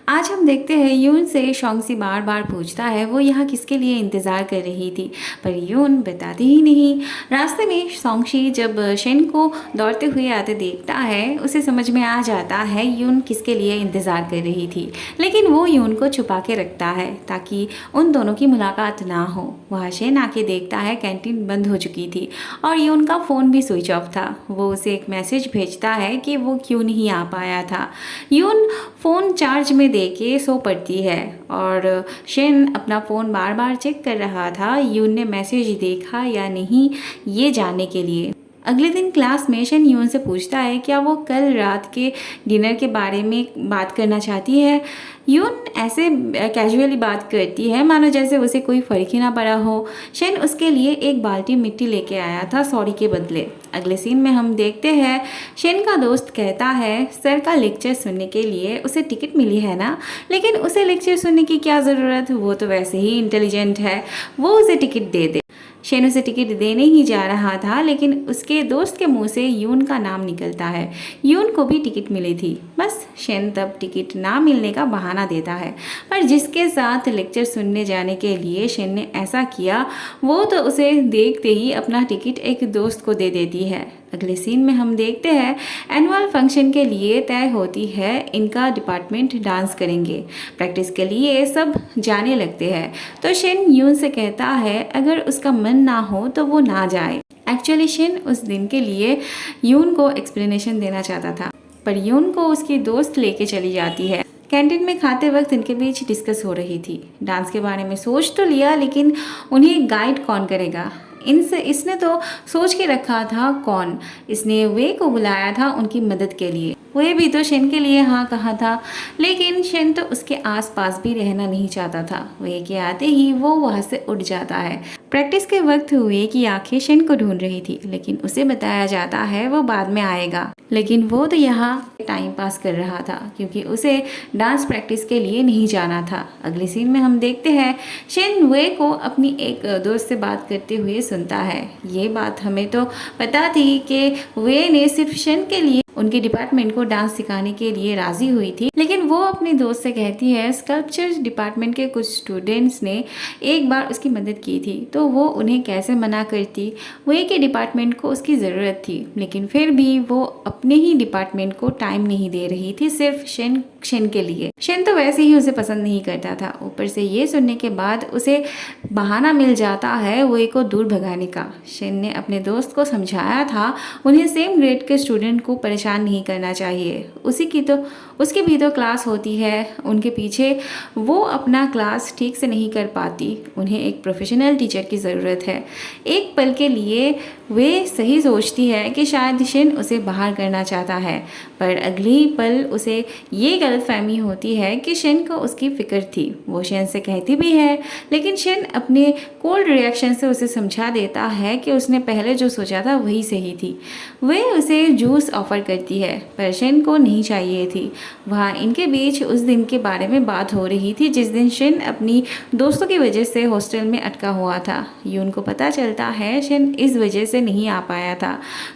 आज हम देखते हैं यून से शोंगसी बार बार पूछता है वो यहाँ किसके लिए इंतज़ार कर रही थी, पर यून बताती ही नहीं। रास्ते में शोंगसी जब शेन को दौड़ते हुए आते देखता है उसे समझ में आ जाता है यून किसके लिए इंतज़ार कर रही थी, लेकिन वो यून को छुपा के रखता है ताकि उन दोनों की मुलाकात ना हो। वह शेन आके देखता है कैंटीन बंद हो चुकी थी और यून का फ़ोन भी स्विच ऑफ था। वो उसे एक मैसेज भेजता है कि वो क्यों नहीं आ पाया था। यून फ़ोन चार्ज में देके सो पड़ती है और शेन अपना फ़ोन बार बार चेक कर रहा था यून ने मैसेज देखा या नहीं ये जानने के लिए। अगले दिन क्लास में शेन यून से पूछता है क्या वो कल रात के डिनर के बारे में बात करना चाहती है। यून ऐसे कैजुअली बात करती है मानो जैसे उसे कोई फ़र्क ही ना पड़ा हो। शेन उसके लिए एक बाल्टी मिट्टी लेके आया था सॉरी के बदले। अगले सीन में हम देखते हैं शेन का दोस्त कहता है सर का लेक्चर सुनने के लिए उसे टिकट मिली है ना, लेकिन उसे लेक्चर सुनने की क्या ज़रूरत, वो तो वैसे ही इंटेलिजेंट है, वो उसे टिकट दे दे। शेन उसे टिकट देने ही जा रहा था लेकिन उसके दोस्त के मुंह से यून का नाम निकलता है। यून को भी टिकट मिली थी, बस शेन तब टिकट ना मिलने का बहाना देता है। पर जिसके साथ लेक्चर सुनने जाने के लिए शेन ने ऐसा किया वो तो उसे देखते ही अपना टिकट एक दोस्त को दे देती है। अगले सीन में हम देखते हैं एनुअल फंक्शन के लिए तय होती है इनका डिपार्टमेंट डांस करेंगे। प्रैक्टिस के लिए सब जाने लगते हैं तो शेन यून से कहता है अगर उसका मन ना हो तो वो ना जाए। एक्चुअली शेन उस दिन के लिए यून को एक्सप्लेनेशन देना चाहता था, पर यून को उसकी दोस्त लेके चली जाती है। कैंटीन में खाते वक्त इनके बीच डिस्कस हो रही थी। डांस के बारे में सोच तो लिया लेकिन उन्हें गाइड कौन करेगा। इसने तो सोच के रखा था कौन, इसने वे को बुलाया था उनकी मदद के लिए। वे भी तो शेन के लिए हाँ कहा था, लेकिन शेन तो उसके आसपास भी रहना नहीं चाहता था। वे के आते ही वो वहाँ से उठ जाता है। प्रैक्टिस के वक्त वे की आंखें शेन को ढूंढ रही थी लेकिन उसे बताया जाता है वो बाद में आएगा, लेकिन वो तो यहाँ टाइम पास कर रहा था क्योंकि उसे डांस प्रैक्टिस के लिए नहीं जाना था। अगले सीन में हम देखते हैं शेन वे को अपनी एक दोस्त से बात करते हुए सुनता है। ये बात हमें तो पता थी कि वे ने सिर्फ शेन के लिए उनके डिपार्टमेंट को डांस सिखाने के लिए राजी हुई थी, लेकिन वो अपने दोस्त से कहती है स्कल्पचर डिपार्टमेंट के कुछ स्टूडेंट्स ने एक बार उसकी मदद की थी तो वो उन्हें कैसे मना करती। वे के डिपार्टमेंट को उसकी ज़रूरत थी लेकिन फिर भी वो अपने ही डिपार्टमेंट को टाइम नहीं दे रही थी सिर्फ शेन के लिए। शेन तो वैसे ही उसे पसंद नहीं करता था, ऊपर से ये सुनने के बाद उसे बहाना मिल जाता है वे को दूर भगाने का। शेन ने अपने दोस्त को समझाया था उन्हें सेम ग्रेड के स्टूडेंट को परेशान नहीं करना चाहिए, उसकी भी तो क्लास होती है उनके पीछे, वो अपना क्लास ठीक से नहीं कर पाती, उन्हें एक प्रोफेशनल टीचर की ज़रूरत है। एक पल के लिए वे सही सोचती है कि शायद शेन उसे बाहर करना चाहता है, पर अगली ही पल उसे ये गलतफहमी होती है कि शेन को उसकी फ़िक्र थी। वो शेन से कहती भी है लेकिन शेन अपने कोल्ड रिएक्शन से उसे समझा देता है कि उसने पहले जो सोचा था वही सही थी। वे उसे जूस ऑफ़र करती है पर शेन को नहीं चाहिए थी। वहाँ इनके बीच उस दिन के बारे में बात हो रही थी जिस दिन शेन अपनी दोस्तों की वजह से हॉस्टल में अटका हुआ था। यून को पता चलता है शेन इस वजह से नहीं आ पाया था।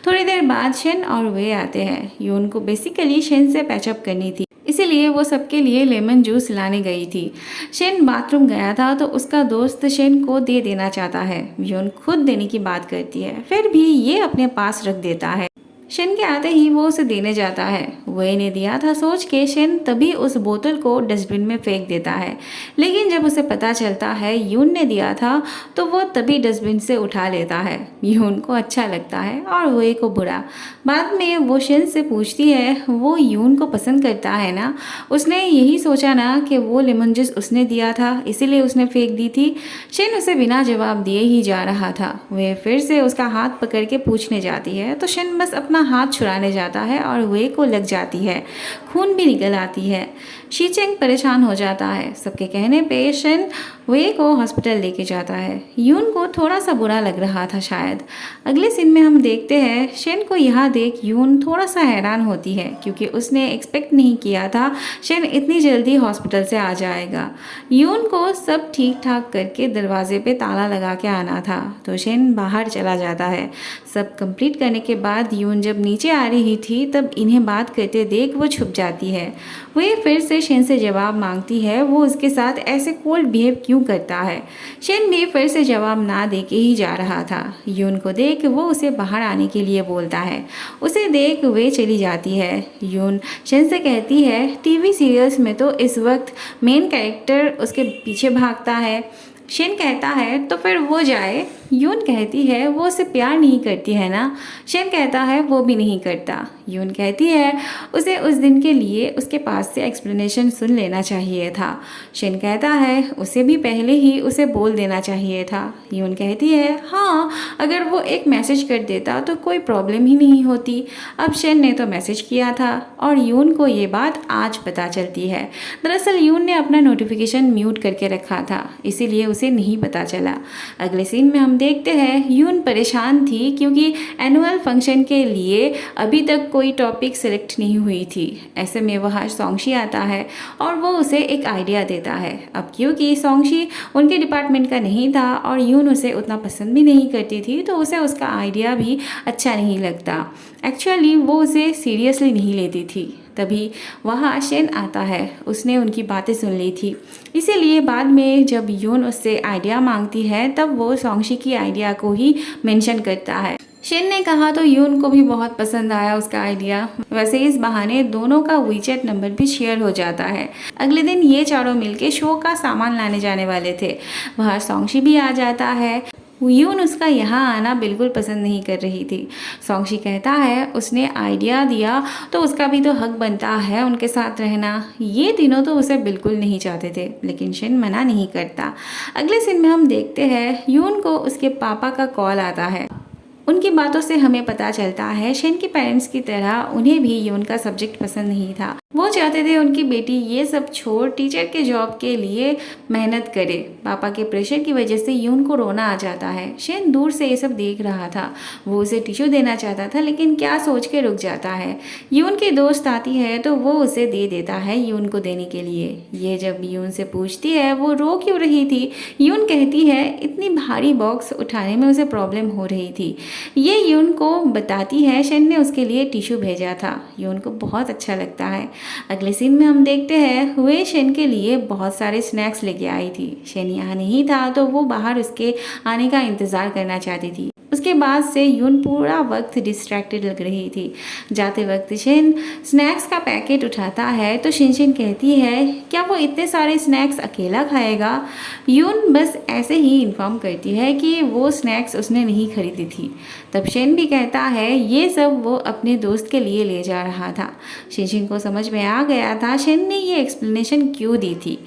थोड़ी देर बाद शेन और वे आते हैं। यून को बेसिकली शेन से पैचअप करनी थी, इसीलिए वो सबके लिए लेमन जूस लाने गई थी। शेन बाथरूम गया था तो उसका दोस्त शेन को दे देना चाहता है। यून खुद देने की बात करती है, फिर भी ये अपने पास रख देता है। शेन के आते ही वो उसे देने जाता है। वे ने दिया था सोच के शेन तभी उस बोतल को डस्टबिन में फेंक देता है, लेकिन जब उसे पता चलता है यून ने दिया था तो वो तभी डस्टबिन से उठा लेता है। यून को अच्छा लगता है और वे को बुरा। बाद में वो शेन से पूछती है वो यून को पसंद करता है ना, उसने यही सोचा ना कि वो लेमन जूस उसने दिया था इसीलिए उसने फेंक दी थी। शेन उसे बिना जवाब दिए ही जा रहा था। वे फिर से उसका हाथ पकड़ के पूछने जाती है तो शेन बस अपना हाथ छुड़ाने जाता है और वे को लग जाती है, खून भी निकल आती है। शीचेंग परेशान हो जाता है। सबके कहने पे शेन वे को हॉस्पिटल लेके जाता है। यून को थोड़ा सा बुरा लग रहा था शायद। अगले सीन में हम देखते हैं शेन को यहाँ देख यून थोड़ा सा हैरान होती है क्योंकि उसने एक्सपेक्ट नहीं किया था शेन इतनी जल्दी हॉस्पिटल से आ जाएगा। यून को सब ठीक ठाक करके दरवाजे पे ताला लगा के आना था तो शेन बाहर चला जाता है। सब कंप्लीट करने के बाद यून जब नीचे आ रही थी तब इन्हें बात करते देख वो छुप जाती है। वह फिर से शेन से जवाब मांगती है वो उसके साथ ऐसे कोल्ड बिहेव क्यों करता है। शेन भी फिर से जवाब ना दे के ही जा रहा था। यून को देख वो उसे बाहर आने के लिए बोलता है। उसे देख वे चली जाती है। यून शेन से कहती है टीवी सीरियल्स में तो इस वक्त मेन कैरेक्टर उसके पीछे भागता है। शेन कहता है तो फिर वो जाए। यून कहती है वो उसे प्यार नहीं करती है ना। शेन कहता है वो भी नहीं करता। यून कहती है उसे उस दिन के लिए उसके पास से एक्सप्लेनेशन सुन लेना चाहिए था। शेन कहता है उसे भी पहले ही उसे बोल देना चाहिए था। यून कहती है हाँ, अगर वो एक मैसेज कर देता तो कोई प्रॉब्लम ही नहीं होती। अब शेन ने तो मैसेज किया था और यून को ये बात आज पता चलती है। दरअसल यून ने अपना नोटिफिकेशन म्यूट करके रखा था, इसीलिए उसे नहीं पता चला। अगले सीन में हम देखते हैं यून परेशान थी क्योंकि एनुअल फंक्शन के लिए अभी तक कोई टॉपिक सेलेक्ट नहीं हुई थी। ऐसे में वहाँ सोंगशी आता है और वो उसे एक आइडिया देता है। अब क्योंकि सोंगशी उनके डिपार्टमेंट का नहीं था और यून उसे उतना पसंद भी नहीं करती थी तो उसे उसका आइडिया भी अच्छा नहीं लगता। एक्चुअली वो उसे सीरियसली नहीं लेती थी। तभी वहाँ शेन आता है, उसने उनकी बातें सुन ली थी, इसीलिए बाद में जब यून उससे आइडिया मांगती है तब वो सोंगशी की आइडिया को ही मेंशन करता है। शेन ने कहा तो यून को भी बहुत पसंद आया उसका आइडिया। वैसे इस बहाने दोनों का वीचैट नंबर भी शेयर हो जाता है। अगले दिन ये चारों मिलके शो का सामान लाने जाने वाले थे। वहाँ सोंगशी भी आ जाता है। यून उसका यहाँ आना बिल्कुल पसंद नहीं कर रही थी। सोंगशी कहता है उसने आइडिया दिया तो उसका भी तो हक बनता है उनके साथ रहना। ये तीनों तो उसे बिल्कुल नहीं चाहते थे, लेकिन शेन मना नहीं करता। अगले सीन में हम देखते हैं यून को उसके पापा का कॉल आता है। उनकी बातों से हमें पता चलता है शेन के पेरेंट्स की तरह उन्हें भी यून का सब्जेक्ट पसंद नहीं था। वो चाहते थे उनकी बेटी ये सब छोड़ टीचर के जॉब के लिए मेहनत करे। पापा के प्रेशर की वजह से यून को रोना आ जाता है। शेन दूर से ये सब देख रहा था। वो उसे टिश्यू देना चाहता था लेकिन क्या सोच के रुक जाता है। यून की दोस्त आती है तो वो उसे दे देता है यून को देने के लिए। ये जब यून से पूछती है वो रो क्यों रही थी, यून कहती है इतनी भारी बॉक्स उठाने में उसे प्रॉब्लम हो रही थी। ये यून को बताती है शेन ने उसके लिए टिश्यू भेजा था। यून को बहुत अच्छा लगता है। अगले सीन में हम देखते हैं हुए शेन के लिए बहुत सारे स्नैक्स लेके आई थी। शेन यहाँ नहीं था तो वो बाहर उसके आने का इंतज़ार करना चाहती थी। उसके बाद से यून पूरा वक्त डिस्ट्रैक्टेड लग रही थी। जाते वक्त शेन स्नैक्स का पैकेट उठाता है तो शिनशिन कहती है क्या वो इतने सारे स्नैक्स अकेला खाएगा। यून बस ऐसे ही इन्फॉर्म करती है कि वो स्नैक्स उसने नहीं खरीदी थी। तब शेन भी कहता है ये सब वो अपने दोस्त के लिए ले जा रहा था। शिनशिन को समझ में आ गया था शेन ने ये एक्सप्लेनेशन क्यों दी थी।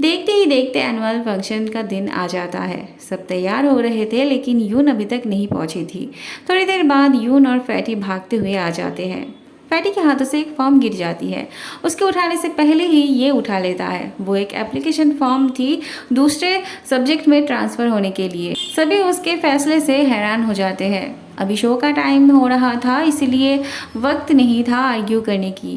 देखते ही देखते एनुअल फंक्शन का दिन आ जाता है। सब तैयार हो रहे थे लेकिन यून अभी तक नहीं पहुंची थी। थोड़ी देर बाद यून और फैटी भागते हुए आ जाते हैं। फैटी के हाथों से एक फॉर्म गिर जाती है। उसके उठाने से पहले ही ये उठा लेता है। वो एक एप्लीकेशन फॉर्म थी दूसरे सब्जेक्ट में ट्रांसफ़र होने के लिए। सभी उसके फैसले से हैरान हो जाते हैं। अभी शो का टाइम हो रहा था इसलिए वक्त नहीं था आर्ग्यू करने की।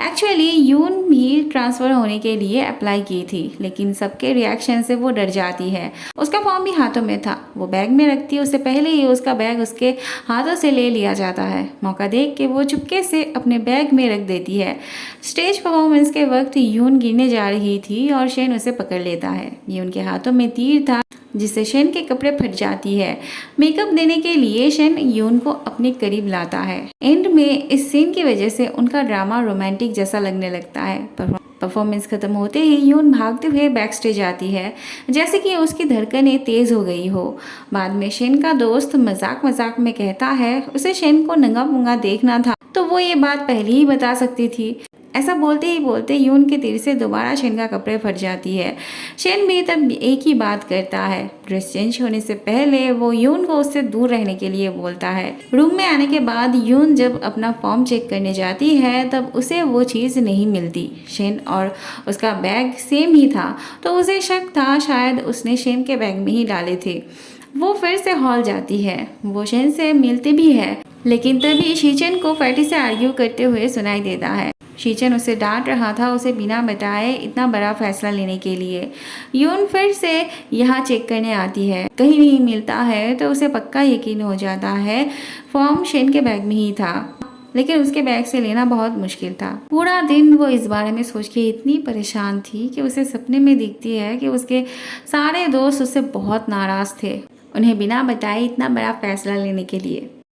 एक्चुअली यून भी ट्रांसफ़र होने के लिए अप्लाई की थी लेकिन सबके रिएक्शन से वो डर जाती है। उसका फॉर्म भी हाथों में था। वो बैग में रखती है उससे पहले ही उसका बैग उसके हाथों से ले लिया जाता है। मौका देख के वो चुपके से अपने बैग में रख देती है। स्टेज परफॉर्मेंस के वक्त यून गिरने जा रही थी और शेन उसे पकड़ लेता है। यून के हाथों में तीर था जिससे शेन के कपड़े फट जाती है। मेकअप देने के लिए शेन यून को अपने करीब लाता है। एंड में इस सीन की वजह से उनका ड्रामा रोमांटिक जैसा लगने लगता है। परफॉर्मेंस खत्म होते ही यून भागते हुए बैक स्टेज आती है जैसे कि उसकी धड़कनें तेज हो गई हो। बाद में शेन का दोस्त मजाक मजाक में कहता है उसे शेन को नंगा पुंगा देखना था तो वो ये बात पहले ही बता सकती थी। ऐसा बोलते ही बोलते यून के तीर से दोबारा शेन का कपड़े फट जाती है। शेन भी तब एक ही बात करता है। ड्रेस चेंज होने से पहले वो यून को उससे दूर रहने के लिए बोलता है। रूम में आने के बाद यून जब अपना फॉर्म चेक करने जाती है तब उसे वो चीज़ नहीं मिलती। शेन और उसका बैग सेम ही था तो उसे शक था शायद उसने शेन के बैग में ही डाले थे। वो फिर से हॉल जाती है। वो शेन से मिलती भी है लेकिन तभी शीचन को फैटी से आर्ग्यू करते हुए सुनाई देता है। शीचन उसे डांट रहा था उसे बिना बताए इतना बड़ा फैसला लेने के लिए। यून फिर से यहाँ चेक करने आती है। कहीं नहीं मिलता है तो उसे पक्का यकीन हो जाता है फॉर्म शेन के बैग में ही था। लेकिन उसके बैग से लेना बहुत मुश्किल था। पूरा दिन वो इस बारे में सोच के इतनी परेशान थी कि उसे सपने में दिखती है कि उसके सारे दोस्त उससे बहुत नाराज थे, उन्हें बिना बताए इतना बड़ा फैसला लेने के लिए।